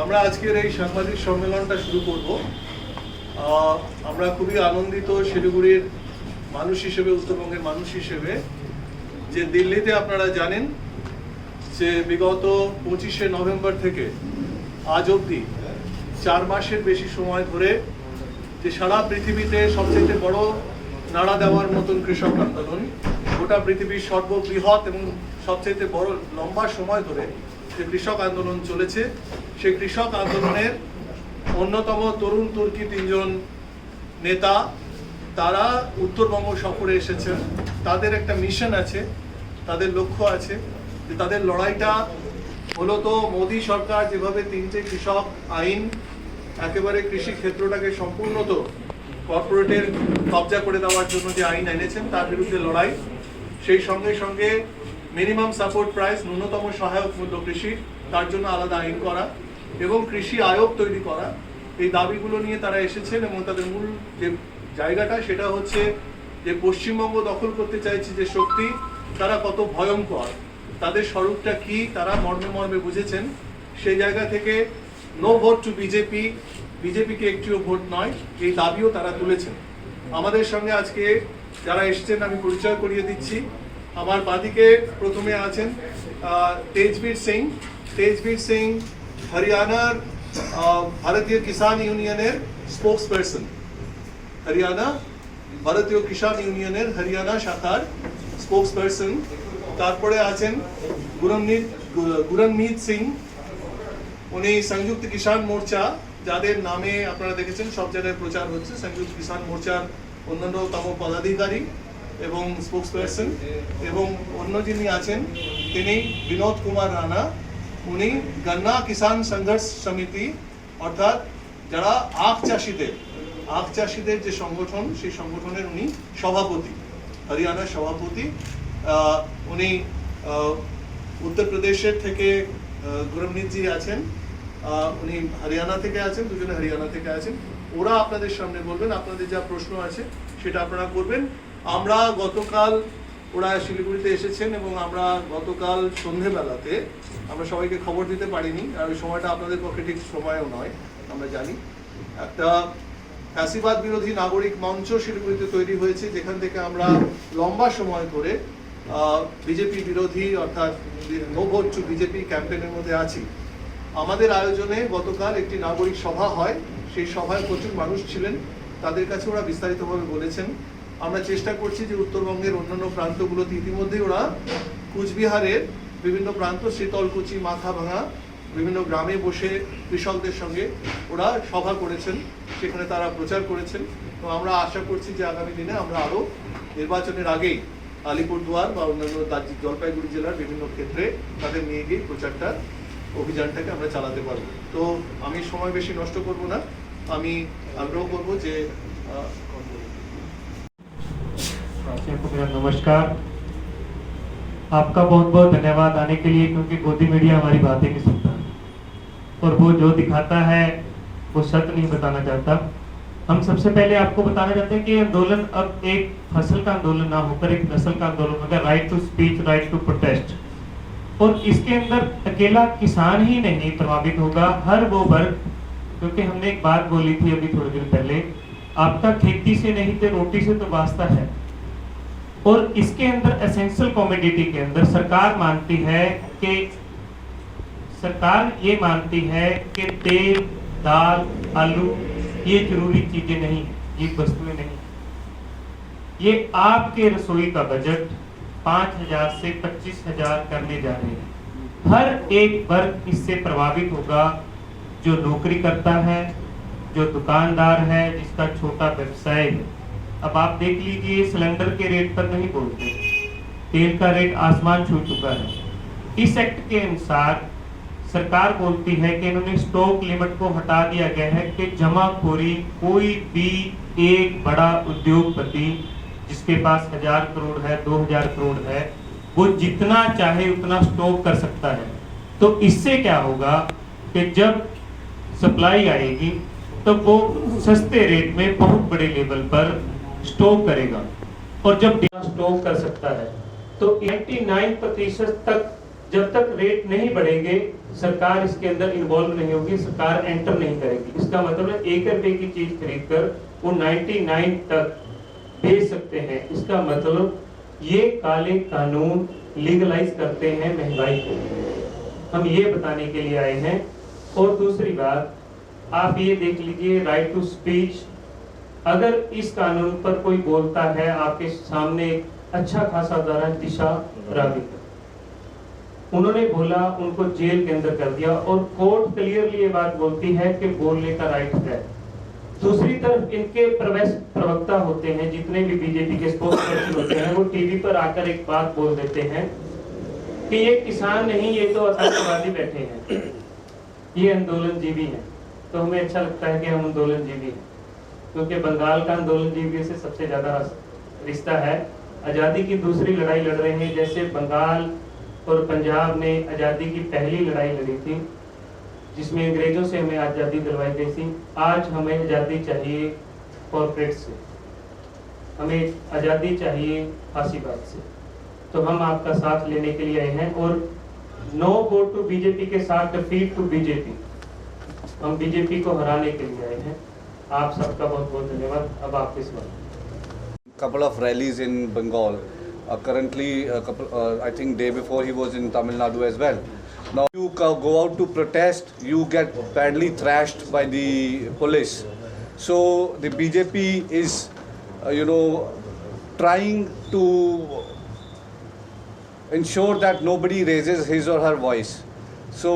আমরা আজকের এই সাংবাদিক সম্মেলনটা শুরু করব। আমরা খুবই আনন্দিত শিলিগুড়ির মানুষ হিসেবে, উত্তরবঙ্গের মানুষ হিসেবে, যে দিল্লিতে আপনারা জানেন যে বিগত 25শে নভেম্বর থেকে আজ অবধি 4 মাসের বেশি সময় ধরে যে সারা পৃথিবীতে সবচেয়ে বড় নাড়া দেওয়ার মতন কৃষক আন্দোলন, গোটা পৃথিবীর সর্ববৃহৎ এবং সবচেয়ে বড় লম্বা সময় ধরে যে কৃষক আন্দোলন চলেছে, সেই কৃষক আন্দোলনের অন্যতম তরুণ তুর্কি 3 জন নেতা তারা উত্তরবঙ্গ সফরে এসেছেন। তাদের একটা মিশন আছে, তাদের লক্ষ্য আছে যে তাদের লড়াইটা হলো তো মোদী সরকার যেভাবে 3টে কৃষক আইন একেবারে কৃষি ক্ষেত্রটাকে সম্পূর্ণত কর্পোরেটের কবজা করে দেওয়ার জন্য যে আইন এনেছেন তার বিরুদ্ধে লড়াই, সেই সঙ্গে সঙ্গে মিনিমাম সাপোর্ট প্রাইস, ন্যূনতম সহায়ক মূল্য কৃষি, তার জন্য আলাদা আইন করা এবং কৃষি আয়োগ তৈরি করা, এই দাবিগুলো নিয়ে তারা এসেছেন। এবং তাদের মূল যে জায়গাটা সেটা হচ্ছে যে পশ্চিমবঙ্গ দখল করতে চাইছে যে শক্তি, তারা কত ভয়ঙ্কর, তাদের স্বরূপটা কি তারা মর্মে মর্মে বুঝেছেন। সেই জায়গা থেকে নো ভোট টু বিজেপি, বিজেপিকে একটিও ভোট নয়, এই দাবিও তারা তুলেছেন। আমাদের সঙ্গে আজকে যারা এসেছেন আমি পরিচয় করিয়ে দিচ্ছি। আমার বাদিকে প্রথমে আছেন তেজবীর সিং। তেজবীর সিং হরিয়ানার ভারতীয় কিষাণ ইউনিয়নের স্পোক্স পার্সন, হরিয়ানা ভারতীয় কিষাণ ইউনিয়নের হরিয়ানা শাখার স্পোক্স পার্সন। তারপরে আছেন গুরনমিত সিং, উনি সংযুক্ত কিষাণ মোর্চা, যাদের নামে আপনারা দেখেছেন সব জায়গায় প্রচার হচ্ছে, সংযুক্ত কিষাণ মোর্চার অন্যান্যতম পদাধিকারী এবং স্পোক্স পার্সন। এবং অন্য যিনি আছেন তিনি বিনোদ কুমার রানা, উনি গন্না কিষাণ সংঘর্ষ সমিতি, অর্থাৎ যারা আখ চাষিদের যে সংগঠন, সেই সংগঠনের উনি সভাপতি, হরিয়ানার সভাপতি। উনি উত্তরপ্রদেশের থেকে গুরমিতজি আছেন, উনি হরিয়ানা থেকে আছেন, দুজনে হরিয়ানা থেকে আছেন। ওরা আপনাদের সামনে বলবেন, আপনাদের যা প্রশ্ন আছে সেটা আপনারা করবেন। আমরা গতকাল, ওরা শিলিগুড়িতে এসেছেন এবং আমরা গতকাল সন্ধেবেলাতে আমরা সবাইকে খবর দিতে পারিনি, আর ওই সময়টা আপনাদের পক্ষে ঠিক সময়ও নয়, আমরা জানি। একটা ফ্যাসিবাদ বিরোধী নাগরিক মঞ্চ শিলিগুড়িতে তৈরি হয়েছে, যেখান থেকে আমরা লম্বা সময় ধরে বিজেপি বিরোধী, অর্থাৎ নো ভোট টু বিজেপি ক্যাম্পেইনের মধ্যে আছি। আমাদের আয়োজনে গতকাল একটি নাগরিক সভা হয়, সেই সভায় প্রচুর মানুষ ছিলেন, তাদের কাছে ওরা বিস্তারিতভাবে বলেছেন। আমরা চেষ্টা করছি যে উত্তরবঙ্গের অন্যান্য প্রান্তগুলোতে ইতিমধ্যেই ওরা কুচবিহারের বিভিন্ন প্রান্ত, শীতলকুচি, মাথাভাঙা, বিভিন্ন গ্রামে বসে কৃষকদের সঙ্গে ওরা সভা করেছেন, সেখানে তারা প্রচার করেছেন। তো আমরা আশা করছি যে আগামী দিনে আমরা আরও নির্বাচনের আগেই আলিপুরদুয়ার বা অন্যান্য জলপাইগুড়ি জেলার বিভিন্ন ক্ষেত্রে তাদের নিয়ে গিয়ে প্রচারটা, অভিযানটাকে আমরা চালাতে পারবো। তো আমি সময় বেশি নষ্ট করব না, আমি আগ্রহ করব যে नमस्कार, आपका बहुत बहुत धन्यवाद आने के लिए, क्योंकि गोदी मीडिया हमारी बातें नहीं सुनता और वो जो दिखाता है वो सत्य नहीं बताना चाहता। हम सबसे पहले आपको बताना चाहते हैं कि आंदोलन अब एक फसल का आंदोलन ना होकर एक नस्ल का आंदोलन होगा, right to speech, right to protest. और इसके अंदर अकेला किसान ही नहीं प्रभावित होगा, हर वो वर्ग, क्योंकि हमने एक बात बोली थी अभी थोड़े दिन पहले, आपका खेती से नहीं तो रोटी से तो वास्ता है। और इसके अंदर एसेंशियल कमोडिटी के अंदर सरकार मानती है कि तेल, दाल, आलू ये जरूरी चीजें नहीं, ये वस्तुएं नहीं। ये आपके रसोई का बजट 5,000 से 25,000 करने जा रहे हैं। हर एक वर्ग इससे प्रभावित होगा, जो नौकरी करता है, जो दुकानदार है, जिसका छोटा व्यवसाय है। अब आप देख लीजिए, सिलेंडर के रेट पर नहीं बोलते, तेल का रेट आसमान छू चुका है। इस एक्ट के अनुसार सरकार बोलती है कि इन्होंने स्टॉक लिमिट को हटा दिया गया है कि जमाखोरी, कोई भी एक बड़ा उद्योगपति जिसके पास 1000 करोड़ है, 2000 करोड़ है, वो जितना चाहे उतना स्टॉक कर सकता है। तो इससे क्या होगा कि जब सप्लाई आएगी तो वो सस्ते रेट में बहुत बड़े लेवल पर स्टॉक करेगा, और जब स्टॉक कर सकता है तो 89% तक जब तक रेट नहीं बढ़ेंगे सरकार इसके अंदर इन्वॉल्व नहीं होगी, सरकार एंटर नहीं करेगी। इसका मतलब है 1 रुपए की चीज खरीदकर वो 99 तक बेच सकते हैं। इसका मतलब ये काले कानून लीगलाइज करते हैं महंगाई को। हम ये बताने के लिए आए हैं। और दूसरी बात, आप ये देख लीजिए, राइट टू स्पीच, अगर इस कानून पर कोई बोलता है, आपके सामने एक अच्छा खासा उदाहरण दिशा रावी का, उन्होंने बोला, उनको जेल के अंदर कर दिया और कोर्ट क्लियरली ये बात बोलती है कि बोलने का राइट है। दूसरी तरफ इनके प्रवक्ता होते हैं, जितने भी बीजेपी के स्पोक्स पर्सन होते हैं, वो टीवी पर आकर एक बात बोल देते हैं कि ये किसान नहीं, ये तो आतंकवादी बैठे हैं, ये आंदोलनजीवी हैं। तो हमें अच्छा लगता है कि हम आंदोलनजीवी हैं, क्योंकि बंगाल का आंदोलनजीवी से सबसे ज्यादा रिश्ता है। आज़ादी की दूसरी लड़ाई लड़ रहे हैं, जैसे बंगाल और पंजाब ने आज़ादी की पहली लड़ाई लड़ी थी, जिसमें अंग्रेजों से हमें आज़ादी दिलवाई गई थी। आज हमें आज़ादी चाहिए कॉर्पोरेट से, हमें आज़ादी चाहिए फांसीवाद से। तो हम आपका साथ लेने के लिए आए हैं और नो वोट टू बीजेपी के साथ डिफीट टू बीजेपी, हम बीजेपी को हराने के लिए आए हैं। आप सबका बहुत बहुत धन्यवाद। अब आपके सवाल। Couple of rallies in Bengal. Currently, I think day before he was in Tamil Nadu as well. Now you go out to protest, you get badly thrashed by the police. So the BJP is, trying to ensure that nobody raises his or her voice. So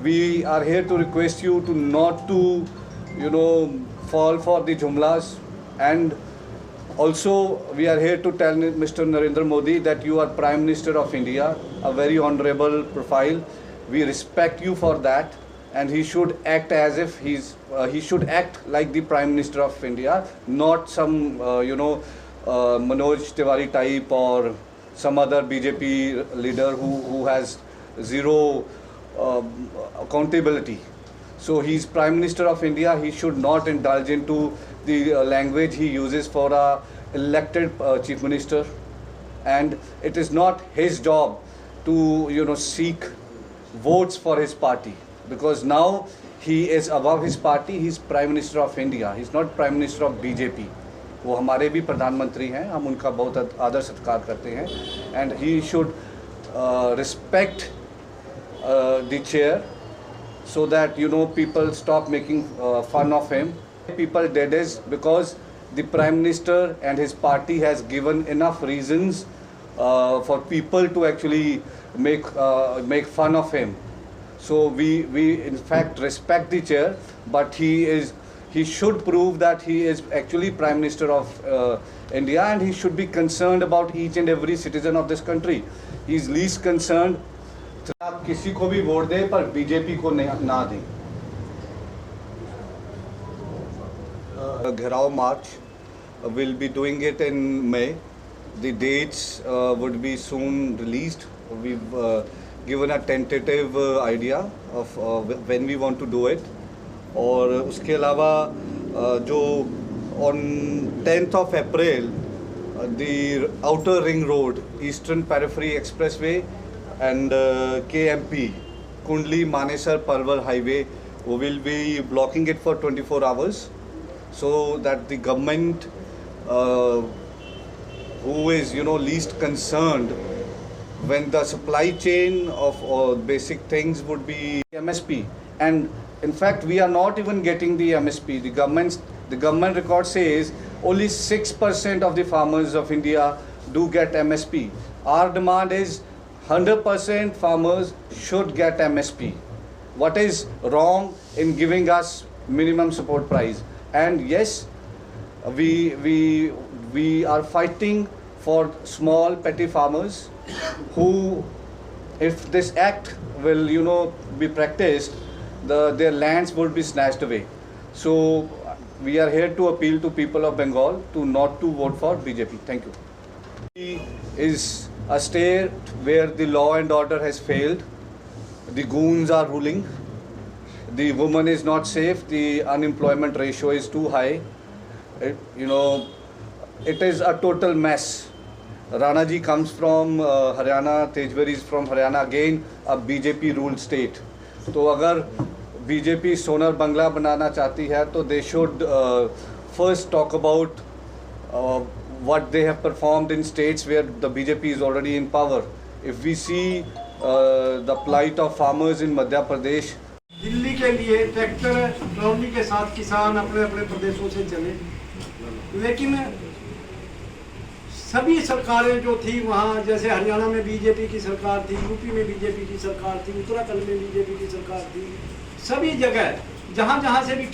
we are here to request you to not to, fall for the jumlas, and also we are here to tell Mr. Narendra Modi that you are Prime Minister of India, a very honorable profile. We respect you for that, and he should act as if he should act like the Prime Minister of India, not some Manoj Tiwari type or some other BJP leader who has zero accountability. So he's Prime Minister of India. He should not indulge into the language he uses for a elected Chief Minister, and it is not his job to seek votes for his party, because now he is above his party. He's Prime Minister of India. He's not Prime Minister of BJP. वो हमारे भी प्रधानमंत्री हैं, हम उनका बहुत आदर सत्कार करते हैं, and he should respect the chair, so that people stop making fun of him. People dead is because the Prime Minister and his party has given enough reasons for people to actually make fun of him. So we in fact respect the chair, but he should prove that he is actually Prime Minister of India, and he should be concerned about each and every citizen of this country. He is least concerned. आप किसी को भी vote दें पर BJP को ना दें। घेराव मार्च will be doing it in May. The dates would be soon released. We've given a tentative idea of when we want to do it. और उसके अलावा जो on 10th of April, the outer ring road, Eastern Periphery Expressway and KMP, Kundli Manesar Palwar Highway, we will be blocking it for 24 hours, so that the government who is least concerned when the supply chain of basic things would be MSP, and in fact we are not even getting the MSP. The government record says only 6% of the farmers of India do get MSP. Our demand is 100% farmers should get MSP. What is wrong in giving us minimum support price? And yes, we are fighting for small petty farmers who, if this act will be practiced, their lands would be snatched away. So we are here to appeal to people of Bengal to not to vote for BJP. Thank you. It is a state where the law and order has failed. The goons are ruling. The woman is not safe. The unemployment ratio is too high. It is a total mess. Rana ji comes from Haryana, Tejwari is from Haryana, again a BJP ruled state. तो अगर BJP सोनर बंगला बनाना चाहती है तो they should first talk about what they have performed in states where the BJP is already in power. If we see the plight of farmers in Madhya Pradesh, Delhi के लिए tractor trolley के साथ किसान अपने अपने प्रदेशों से चले, लेकिन सभी सरकारें जो थी वहाँ, जैसे हरियाणा में बीजेपी की सरकार थी, यूपी में बीजेपी की सरकार थी, उत्तराखंड में बीजेपी की सरकार थी, सभी जगह जहाँ जहाँ से भी